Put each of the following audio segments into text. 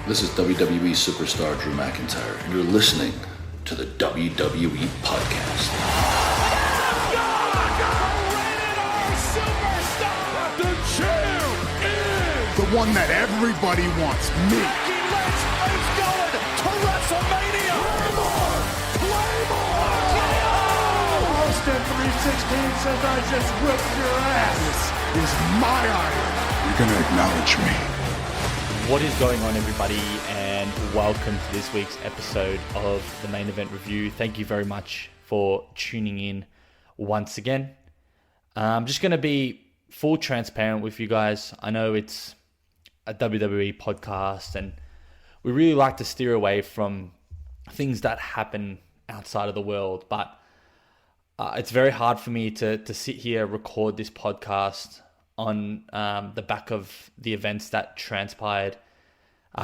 This is WWE superstar Drew McIntyre, and you're listening to the WWE Podcast. The champ is the one that everybody wants, me. Becky Lynch is going to WrestleMania. Claymore! Austin 316 says I just whipped your ass. This is my iron. You're gonna acknowledge me. What is going on, everybody, and welcome to this week's episode of the Main Event Review. Thank you very much for tuning in once again. I'm just going to be full transparent with you guys. I know it's a WWE podcast, and we really like to steer away from things that happen outside of the world, but it's very hard for me to sit here, record this podcast on the back of the events that transpired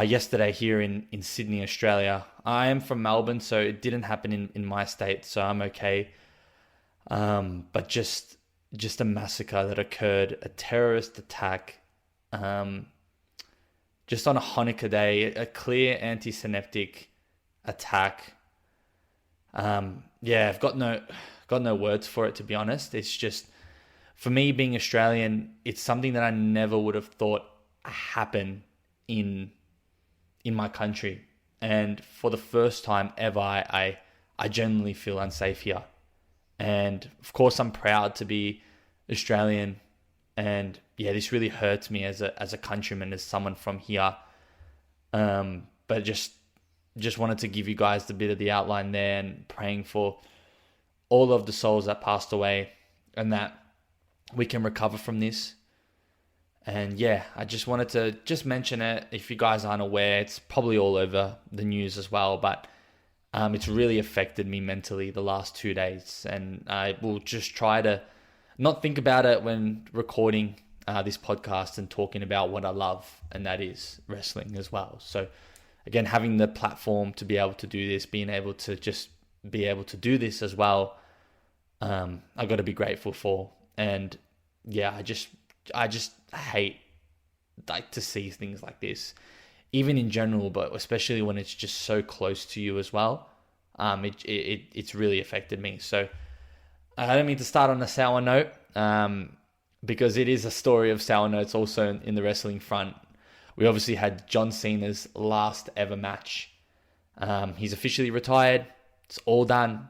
yesterday here in Sydney, Australia. I am from Melbourne, so it didn't happen in my state, so I'm okay. But just a massacre that occurred, a terrorist attack, just on a Hanukkah day, a clear anti-Semitic attack. I've got no words for it, to be honest. It's just, for me, being Australian, it's something that I never would have thought happen in my country. And for the first time ever, I genuinely feel unsafe here. And of course, I'm proud to be Australian. And yeah, this really hurts me as a countryman, as someone from here. But just wanted to give you guys a bit of the outline there, and praying for all of the souls that passed away, and that we can recover from this. And yeah, I just wanted to just mention it. If you guys aren't aware, it's probably all over the news as well, but it's really affected me mentally the last 2 days. And I will just try to not think about it when recording this podcast and talking about what I love, and that is wrestling as well. So again, having the platform to be able to do this, being able to just be able to do this as well, I got to be grateful for. And yeah, I just hate to see things like this, even in general, but especially when it's just so close to you as well. It's really affected me. So I don't mean to start on a sour note, because it is a story of sour notes also in the wrestling front. We obviously had John Cena's last ever match. He's officially retired. It's all done.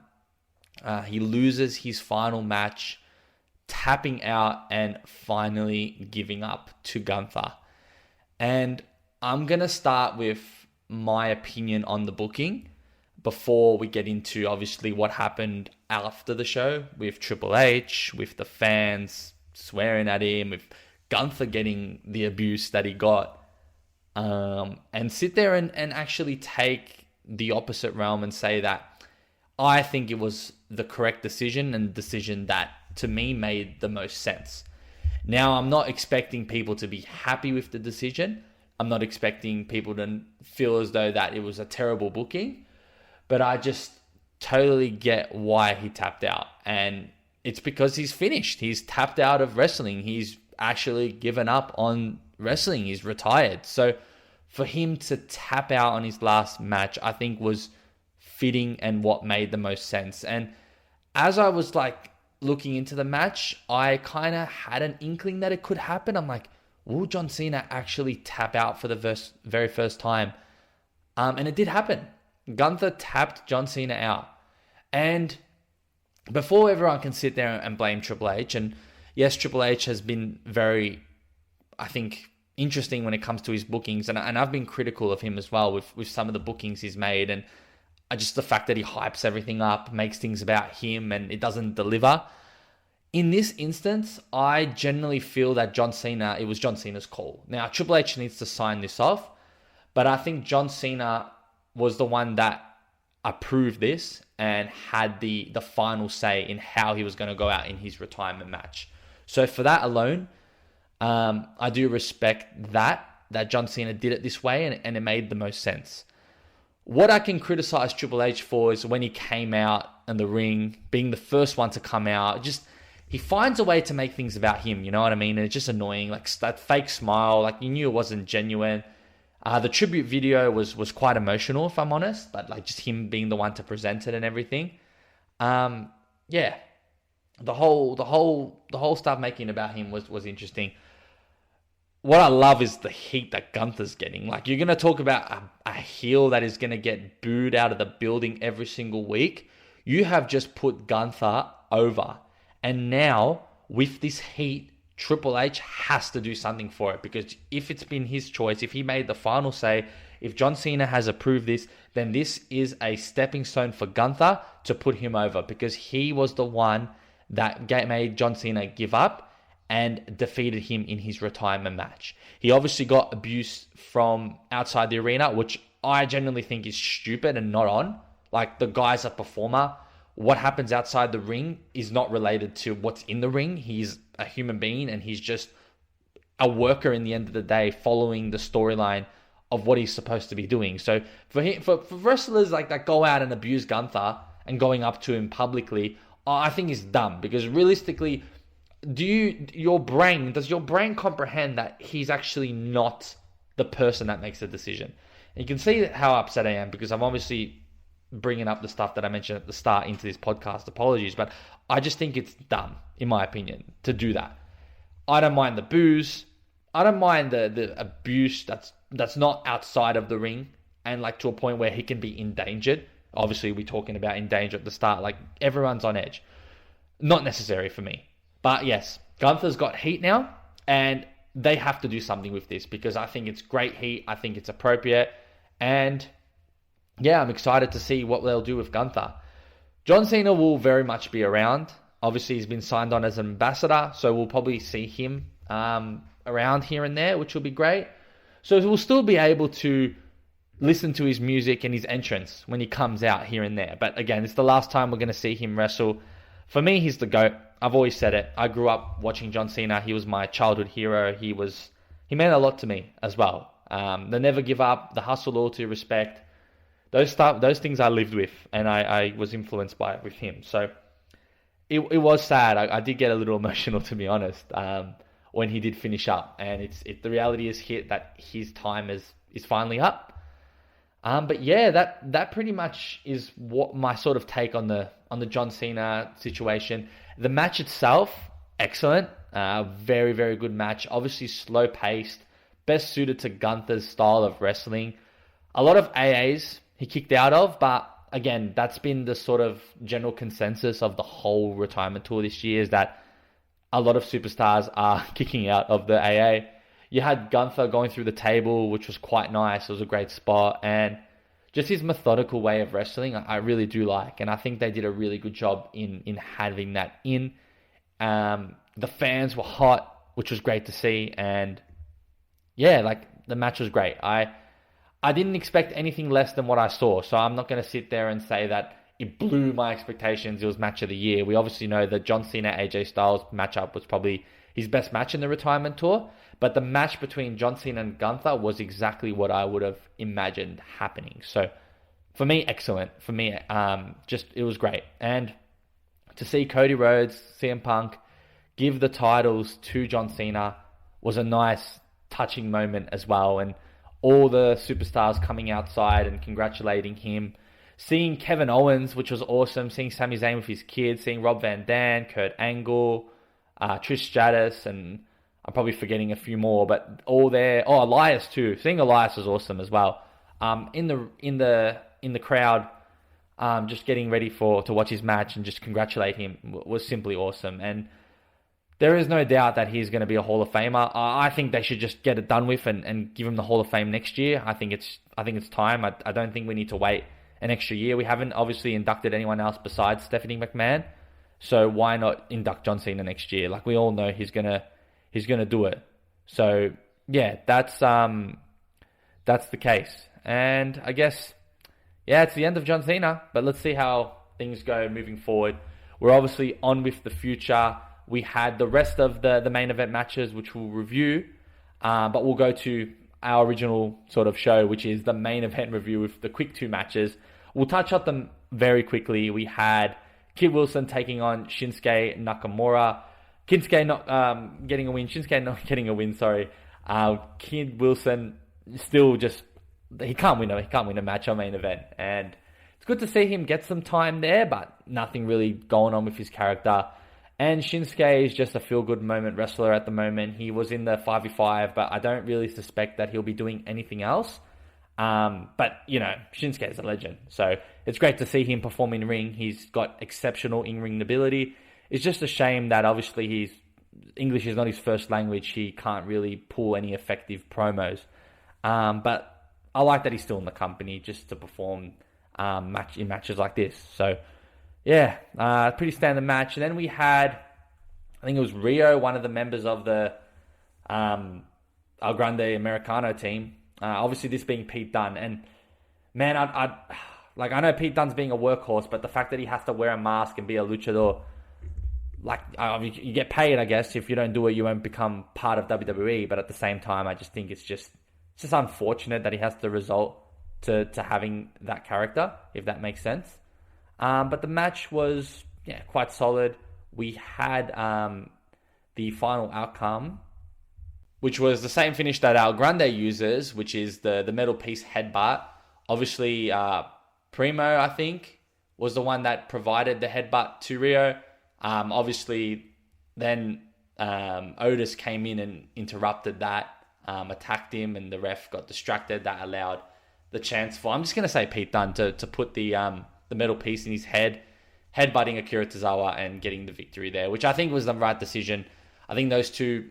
He loses his final match, tapping out and finally giving up to Gunther. And I'm going to start with my opinion on the booking before we get into obviously what happened after the show with Triple H, with the fans swearing at him, with Gunther getting the abuse that he got, and sit there and actually take the opposite realm and say that I think it was the correct decision, and the decision that to me made the most sense. Now, I'm not expecting people to be happy with the decision. I'm not expecting people to feel as though that it was a terrible booking, but I just totally get why he tapped out. And it's because he's finished. He's tapped out of wrestling. He's actually given up on wrestling. He's retired. So for him to tap out on his last match, I think was fitting and what made the most sense. And as I was looking into the match, I kind of had an inkling that it could happen. I'm like, will John Cena actually tap out for the very first time? And it did happen. Gunther tapped John Cena out. And before everyone can sit there and blame Triple H, and yes, Triple H has been very, I think, interesting when it comes to his bookings, and I've been critical of him as well with some of the bookings he's made, and just the fact that he hypes everything up, makes things about him, and it doesn't deliver. In this instance, I generally feel that it was John Cena's call. Now, Triple H needs to sign this off, but I think John Cena was the one that approved this and had the final say in how he was going to go out in his retirement match. So for that alone, I do respect that John Cena did it this way, and it made the most sense. What I can criticize Triple H for is when he came out in the ring, being the first one to come out, he finds a way to make things about him, you know what I mean? And it's just annoying, that fake smile, you knew it wasn't genuine. The tribute video was quite emotional, if I'm honest, but like just him being the one to present it and everything. Yeah, the whole stuff making about him was interesting. What I love is the heat that Gunther's getting. Like, you're going to talk about a heel that is going to get booed out of the building every single week. You have just put Gunther over. And now, with this heat, Triple H has to do something for it. Because if it's been his choice, if he made the final say, if John Cena has approved this, then this is a stepping stone for Gunther to put him over. Because he was the one that made John Cena give up and defeated him in his retirement match. He obviously got abuse from outside the arena, which I genuinely think is stupid and not on. Like, the guy's a performer. What happens outside the ring is not related to what's in the ring. He's a human being and he's just a worker in the end of the day, following the storyline of what he's supposed to be doing. So for wrestlers like that go out and abuse Gunther and going up to him publicly, I think is dumb, because realistically, does your brain comprehend that he's actually not the person that makes the decision? And you can see how upset I am, because I'm obviously bringing up the stuff that I mentioned at the start into this podcast. Apologies, but I just think it's dumb, in my opinion, to do that. I don't mind the boos. I don't mind the abuse that's not outside of the ring and like to a point where he can be endangered. Obviously, we're talking about in danger at the start. Like, everyone's on edge. Not necessary for me. But yes, Gunther's got heat now, and they have to do something with this, because I think it's great heat. I think it's appropriate. And yeah, I'm excited to see what they'll do with Gunther. John Cena will very much be around. Obviously, he's been signed on as an ambassador, so we'll probably see him around here and there, which will be great. So we'll still be able to listen to his music and his entrance when he comes out here and there. But again, it's the last time we're going to see him wrestle. For me, he's the GOAT. I've always said it. I grew up watching John Cena. He was my childhood hero. He meant a lot to me as well. The never give up, the hustle, loyalty, respect. Those things I lived with, and I was influenced by it with him. So it was sad. I did get a little emotional, to be honest, when he did finish up. And the reality is hit that his time is finally up. But yeah, that pretty much is what my sort of take on the John Cena situation. The match itself, excellent. Very, very good match. Obviously slow paced, best suited to Gunther's style of wrestling. A lot of AAs he kicked out of, but again, that's been the sort of general consensus of the whole retirement tour this year, is that a lot of superstars are kicking out of the AA. You had Gunther going through the table, which was quite nice. It was a great spot. And just his methodical way of wrestling, I really do like. And I think they did a really good job in having that in. The fans were hot, which was great to see. And yeah, like, the match was great. I didn't expect anything less than what I saw. So I'm not going to sit there and say that it blew my expectations. It was match of the year. We obviously know that John Cena, AJ Styles matchup was probably his best match in the retirement tour. But the match between John Cena and Gunther was exactly what I would have imagined happening. So for me, excellent. For me, it was great. And to see Cody Rhodes, CM Punk give the titles to John Cena was a nice, touching moment as well. And all the superstars coming outside and congratulating him. Seeing Kevin Owens, which was awesome. Seeing Sami Zayn with his kids. Seeing Rob Van Dam, Kurt Angle, Trish Stratus, and I'm probably forgetting a few more, but all there. Oh, Elias too. Seeing Elias was awesome as well. In the crowd, just getting ready to watch his match and just congratulate him was simply awesome. And there is no doubt that he's going to be a Hall of Famer. I think they should just get it done with and give him the Hall of Fame next year. I think it's time. I don't think we need to wait an extra year. We haven't obviously inducted anyone else besides Stephanie McMahon. So why not induct John Cena next year? Like, we all know he's gonna do it. So yeah, that's the case. And I guess, yeah, it's the end of John Cena, but let's see how things go moving forward. We're obviously on with the future. We had the rest of the main event matches, which we'll review, but we'll go to our original sort of show, which is the main event review with the quick 2 matches. We'll touch on them very quickly. We had Kid Wilson taking on Shinsuke Nakamura. Shinsuke not getting a win, sorry. Kid Wilson still just he can't win a match on main event, and it's good to see him get some time there, but nothing really going on with his character. And Shinsuke is just a feel-good moment wrestler at the moment. He was in the 5v5, but I don't really suspect that he'll be doing anything else. But, Shinsuke is a legend. So it's great to see him perform in ring. He's got exceptional in-ring ability. It's just a shame that obviously English is not his first language. He can't really pull any effective promos. But I like that he's still in the company just to perform in matches like this. So, yeah, pretty standard match. And then we had, I think it was Rio, one of the members of the El Grande Americano team. Obviously, this being Pete Dunne. And, man, I know Pete Dunne's being a workhorse, but the fact that he has to wear a mask and be a luchador, you get paid, I guess. If you don't do it, you won't become part of WWE. But at the same time, I just think it's just unfortunate that he has to resort to having that character, if that makes sense. But the match was, quite solid. We had the final outcome, which was the same finish that El Grande uses, which is the metal piece headbutt. Obviously, Primo, I think, was the one that provided the headbutt to Rio. Obviously, then Otis came in and interrupted that, attacked him, and the ref got distracted. That allowed the chance for, I'm just going to say Pete Dunne, to put the metal piece in his head, headbutting Akira Tozawa and getting the victory there, which I think was the right decision. I think those two,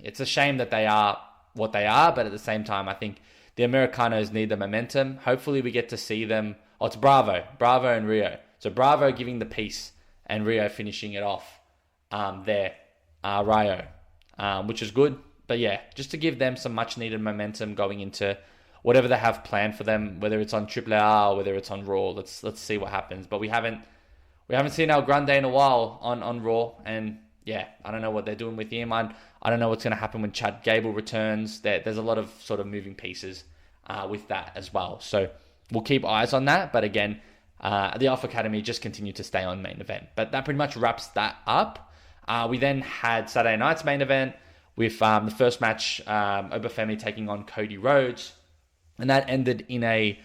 it's a shame that they are what they are, but at the same time, I think the Americanos need the momentum. Hopefully we get to see them. Oh, it's Bravo and Rio. So Bravo giving the piece and Rio finishing it off there, Rio, which is good. But yeah, just to give them some much needed momentum going into whatever they have planned for them, whether it's on Triple R or whether it's on Raw. Let's see what happens. But we haven't seen El Grande in a while on Raw, and yeah, I don't know what they're doing with him. I don't know what's going to happen when Chad Gable returns. There's a lot of sort of moving pieces with that as well. So we'll keep eyes on that. But again, the Alpha Academy just continue to stay on main event. But that pretty much wraps that up. We then had Saturday night's main event with the first match, Obafemi taking on Cody Rhodes. And that ended in a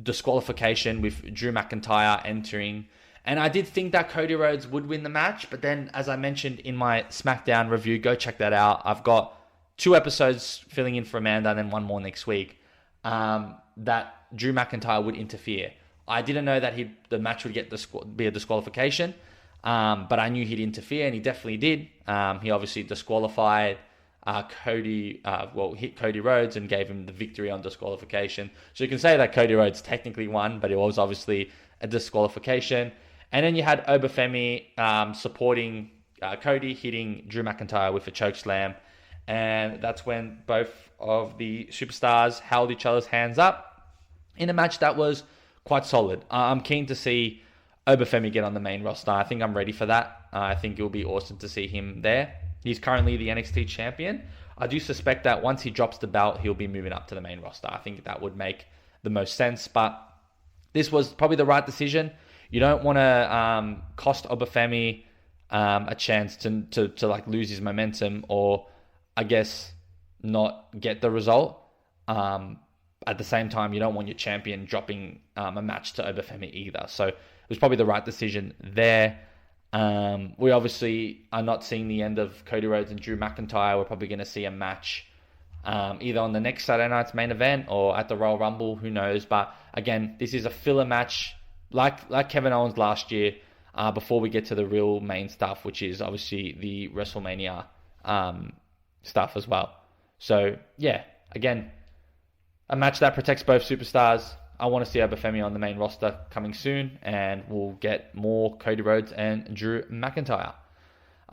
disqualification with Drew McIntyre entering. And I did think that Cody Rhodes would win the match. But then, as I mentioned in my SmackDown review, go check that out. I've got 2 episodes filling in for Amanda and then 1 more next week, that Drew McIntyre would interfere. I didn't know that the match would be a disqualification, but I knew he'd interfere, and he definitely did. He obviously disqualified hit Cody Rhodes and gave him the victory on disqualification. So you can say that Cody Rhodes technically won, but it was obviously a disqualification. And then you had Obafemi supporting Cody, hitting Drew McIntyre with a chokeslam. And that's when both of the superstars held each other's hands up in a match that was quite solid. I'm keen to see Obafemi get on the main roster. I think I'm ready for that. I think it will be awesome to see him there. He's currently the NXT champion. I do suspect that once he drops the belt, he'll be moving up to the main roster. I think that would make the most sense. But this was probably the right decision. You don't want to cost Obafemi a chance to like lose his momentum, or I guess not get the result. At the same time, you don't want your champion dropping a match to Obafemi either. So it was probably the right decision there. We obviously are not seeing the end of Cody Rhodes and Drew McIntyre. We're probably going to see a match either on the next Saturday night's main event or at the Royal Rumble. Who knows? But again, this is a filler match like Kevin Owens last year before we get to the real main stuff, which is obviously the WrestleMania stuff as well. So yeah, again, a match that protects both superstars. I want to see Obafemi on the main roster coming soon, and we'll get more Cody Rhodes and Drew McIntyre.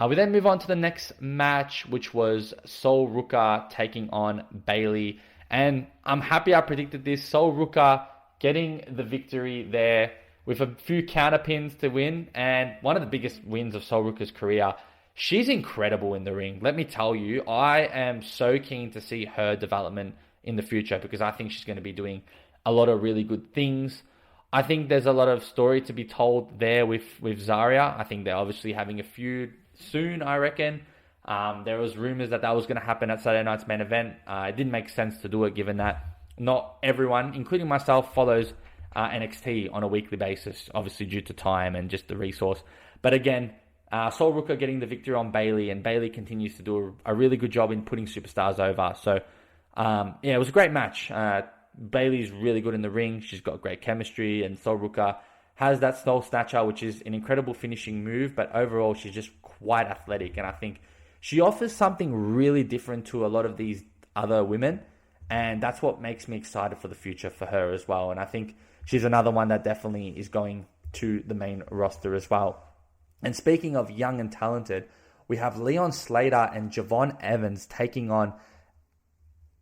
We then move on to the next match, which was Sol Ruka taking on Bayley. And I'm happy I predicted this. Sol Ruka getting the victory there with a few counter pins to win, and one of the biggest wins of Sol Ruka's career. She's incredible in the ring. Let me tell you, I am so keen to see her development in the future, because I think she's going to be doing a lot of really good things. I think there's a lot of story to be told there with Zarya. I think they're obviously having a feud soon, I reckon. There was rumors that was going to happen at Saturday night's main event. It didn't make sense to do it given that not everyone, including myself, follows NXT on a weekly basis, obviously due to time and just the resource. But again, Sol Ruka getting the victory on Bayley, and Bayley continues to do a really good job in putting superstars over. So, it was a great match. Bayley's really good in the ring. She's got great chemistry, and Sol Ruka has that Soul Snatcher, which is an incredible finishing move, but overall she's just quite athletic, and I think she offers something really different to a lot of these other women, and that's what makes me excited for the future for her as well. And I think she's another one that definitely is going to the main roster as well. And speaking of young and talented, we have Leon Slater and Javon Evans taking on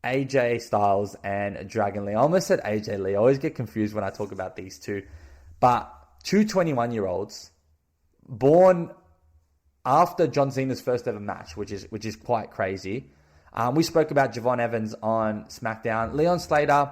AJ Styles and Dragon Lee. I almost said AJ Lee. I always get confused when I talk about these two. But two 21-year-olds born after John Cena's first ever match, which is quite crazy. We spoke about Javon Evans on SmackDown. Leon Slater,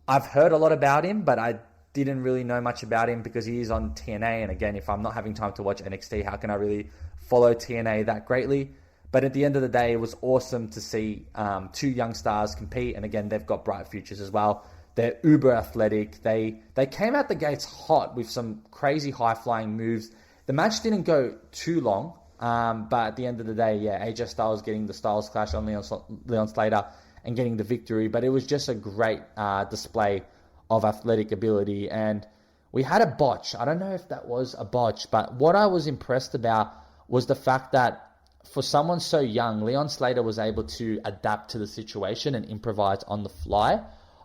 I've heard a lot about him, but I didn't really know much about him because he is on TNA. And again, if I'm not having time to watch NXT, how can I really follow TNA that greatly? But at the end of the day, it was awesome to see two young stars compete. And again, they've got bright futures as well. They're uber athletic. They came out the gates hot with some crazy high-flying moves. The match didn't go too long, but at the end of the day, AJ Styles getting the Styles Clash on Leon Slater and getting the victory. But it was just a great display of athletic ability. And we had a botch. I don't know if that was a botch, but what I was impressed about was the fact that for someone so young, Leon Slater was able to adapt to the situation and improvise on the fly.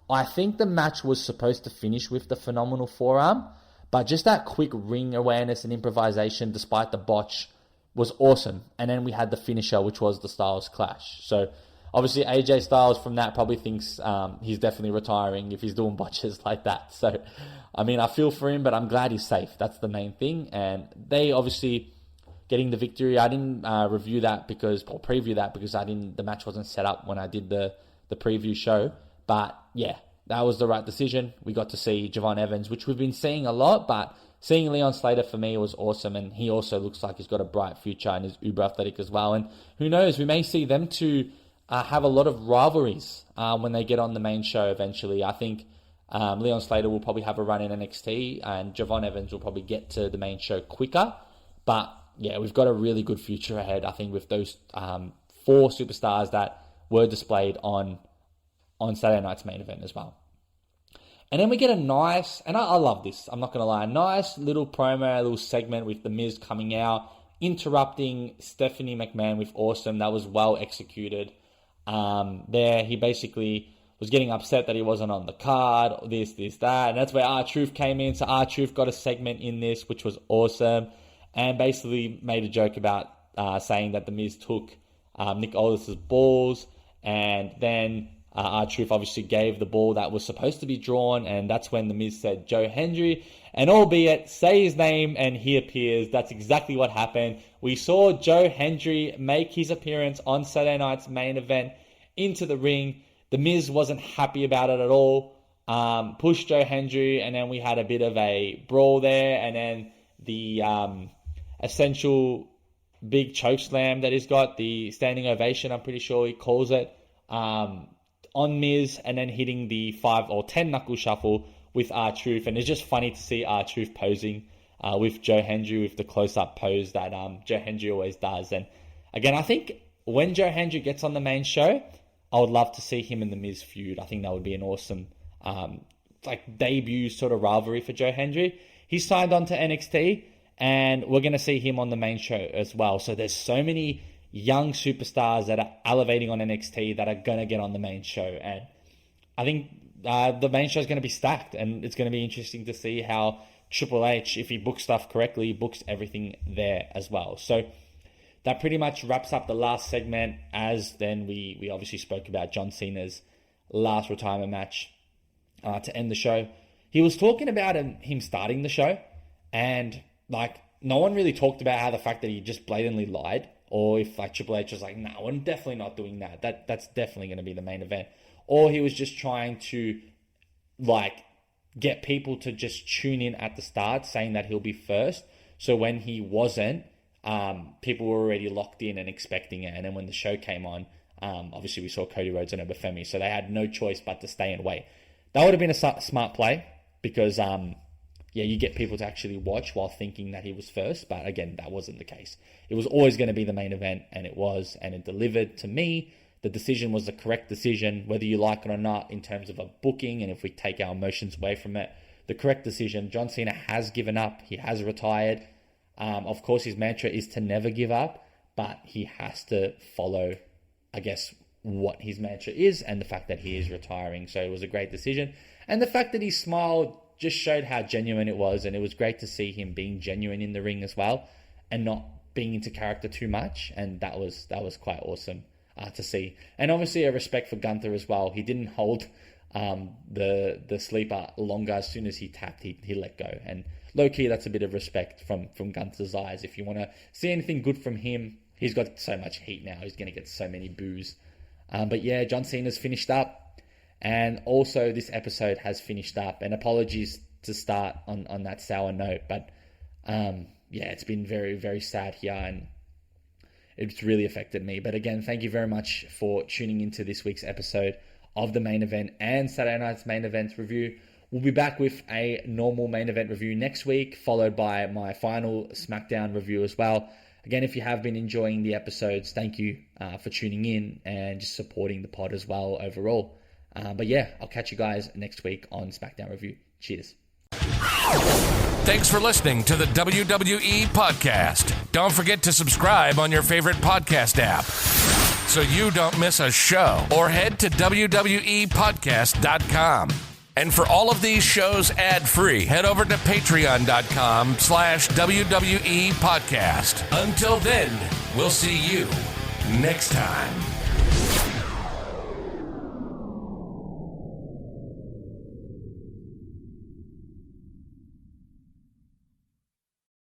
I think the match was supposed to finish with the phenomenal forearm, but just that quick ring awareness and improvisation despite the botch was awesome. And then we had the finisher, which was the Styles Clash. So obviously AJ Styles from that probably thinks he's definitely retiring if he's doing botches like that. So, I mean, I feel for him, but I'm glad he's safe. That's the main thing. And they obviously getting the victory. I didn't preview that because the match wasn't set up when I did the preview show. But yeah, that was the right decision. We got to see Javon Evans, which we've been seeing a lot, but seeing Leon Slater for me was awesome. And he also looks like he's got a bright future and is uber athletic as well. And who knows, we may see them two have a lot of rivalries when they get on the main show eventually. I think Leon Slater will probably have a run in NXT and Javon Evans will probably get to the main show quicker. But yeah, we've got a really good future ahead, I think, with those four superstars that were displayed on Saturday night's main event as well. And then we get a nice, and I love this, I'm not going to lie, a nice little promo, a little segment with The Miz coming out, interrupting Stephanie McMahon with awesome. That was well executed. There, he basically was getting upset that he wasn't on the card, this, that. And that's where R-Truth came in. So R-Truth got a segment in this, which was awesome. And basically made a joke about saying that The Miz took Nick Aldis's balls. And then R-Truth obviously gave the ball that was supposed to be drawn. And that's when The Miz said Joe Hendry. And albeit, say his name and he appears. That's exactly what happened. We saw Joe Hendry make his appearance on Saturday night's main event into the ring. The Miz wasn't happy about it at all. Pushed Joe Hendry, and then we had a bit of a brawl there. And then the essential big choke slam that he's got, the standing ovation, I'm pretty sure he calls it, on Miz, and then hitting the 5 or 10 knuckle shuffle with R-Truth. And it's just funny to see R-Truth posing with Joe Hendry with the close-up pose that Joe Hendry always does. And again, I think when Joe Hendry gets on the main show, I would love to see him and The Miz feud. I think that would be an awesome debut sort of rivalry for Joe Hendry. He's signed on to NXT, and we're going to see him on the main show as well. So there's so many young superstars that are elevating on NXT that are going to get on the main show. And I think the main show is going to be stacked, and it's going to be interesting to see how Triple H, if he books stuff correctly, books everything there as well. So that pretty much wraps up the last segment, as then we obviously spoke about John Cena's last retirement match to end the show. He was talking about him starting the show, and no one really talked about how the fact that he just blatantly lied, or if Triple H was like, no, we're definitely not doing that. That's definitely going to be the main event. Or he was just trying to get people to just tune in at the start, saying that he'll be first. So when he wasn't, people were already locked in and expecting it. And then when the show came on, obviously we saw Cody Rhodes and Obafemi, so they had no choice but to stay and wait. That would have been a smart play because, you get people to actually watch while thinking that he was first. But again, that wasn't the case. It was always going to be the main event, and it was, and it delivered. To me, the decision was the correct decision, whether you like it or not, in terms of a booking, and if we take our emotions away from it, the correct decision. John Cena has given up. He has retired. Of course, his mantra is to never give up, but he has to follow, I guess, what his mantra is and the fact that he is retiring. So it was a great decision. And the fact that he smiled just showed how genuine it was. And it was great to see him being genuine in the ring as well and not being into character too much. And that was quite awesome to see. And obviously a respect for Gunther as well. He didn't hold the sleeper longer. As soon as he tapped, he let go. And low-key, that's a bit of respect from Gunther's eyes. If you want to see anything good from him, he's got so much heat now. He's going to get so many boos. But yeah, John Cena's finished up. And also this episode has finished up. And apologies to start on that sour note. But it's been very, very sad here. And it's really affected me. But again, thank you very much for tuning into this week's episode of the main event and Saturday night's main event review. We'll be back with a normal main event review next week, followed by my final SmackDown review as well. Again, if you have been enjoying the episodes, thank you for tuning in and just supporting the pod as well overall. But yeah, I'll catch you guys next week on SmackDown review. Cheers. Thanks for listening to the WWE Podcast. Don't forget to subscribe on your favorite podcast app so you don't miss a show, or head to WWEpodcast.com. And for all of these shows ad-free, head over to patreon.com/WWE Podcast. Until then, we'll see you next time.